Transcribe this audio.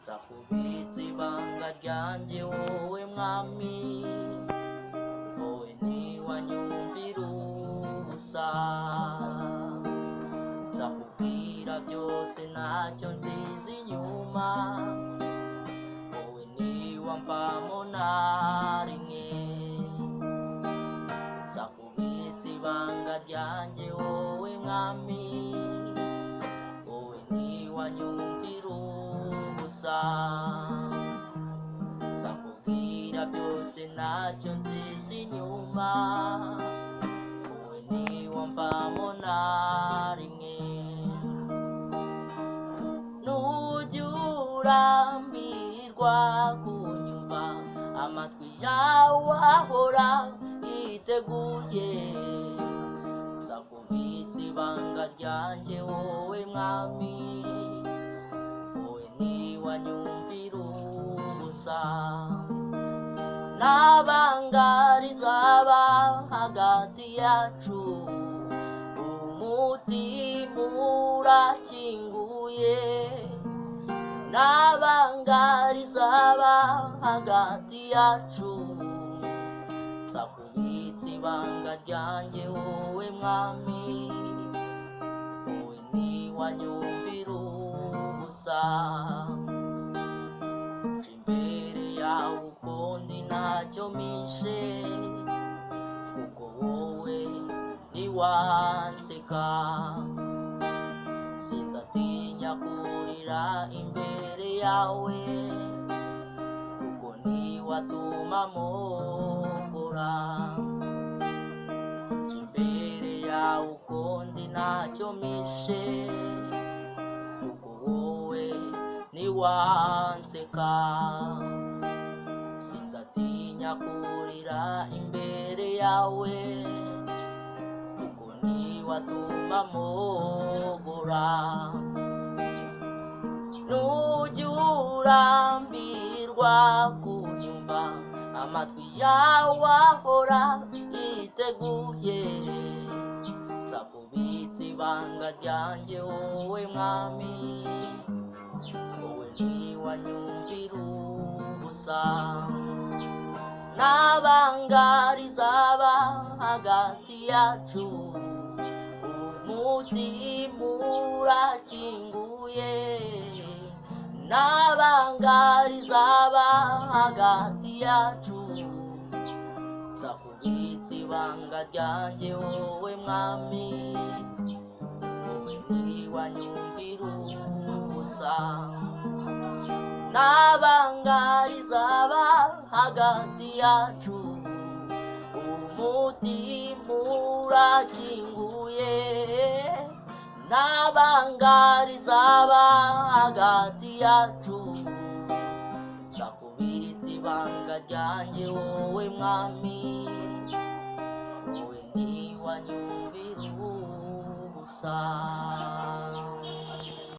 nzakubitsa ibanga ryanjye wowe mwami, wowe ntiwanyumvira ubusa. Nzakubwira byose ntacyo nziza inyuma, wowe ntiwamvamo na rimwe. Nzakubitsa ibanga ryanjye wowe mwami, wowe ntiwanyumvira ubusa. Nzakubwira byose ntacyo nziza inyuma, wowe ntiwamvamo na rimwe. Nujya urambirwa kunyumva, amatwi yawe ahora yiteguye. Nzakubitsa ibanga ryanjye wowe mwami, wowe ntiwanyumvira ubusa. Ntabanga rizaba hagati yacu, umutima urakinguye. Ntabanga rizaba hagati yacu, nzakubitsa ibanga ryanjye wowe mwami, wowe ntiwanyumvira ubusa. Nje imbere yawe ukundi ntacyo mpishe, kuko wowe ntiwanseka. Sinzatinya kurira imbere yawe, kuko ntiwatuma mpogora. Nje imbere yawe ukundi ntacyo mpishe, kuko wowe ntiwanseka. Sinzatinya kurira imbere yawe, kuko ntiwatuma mpogora. Nujya urambirwa kunyumva, amatwi yawe ahora yiteguye. Nzakubitsa ibanga ryanjye wowe mwami, wowe ntiwanyumvira ubusa. Ntabanga rizaba hagati yacu, umutima urakinguye. Ntabanga rizaba hagati yacu, nzakubitsa ibanga ryanjye wowe mwami, wowe ntiwanyumvira ubusa. Ntabanga rizaba hagati yacu, umutima urakinguye. Ntabanga rizaba hagati yacu, nzakubitsa ibanga ryanjye wowe mwami, wowe ntiwanyumvira ubusa.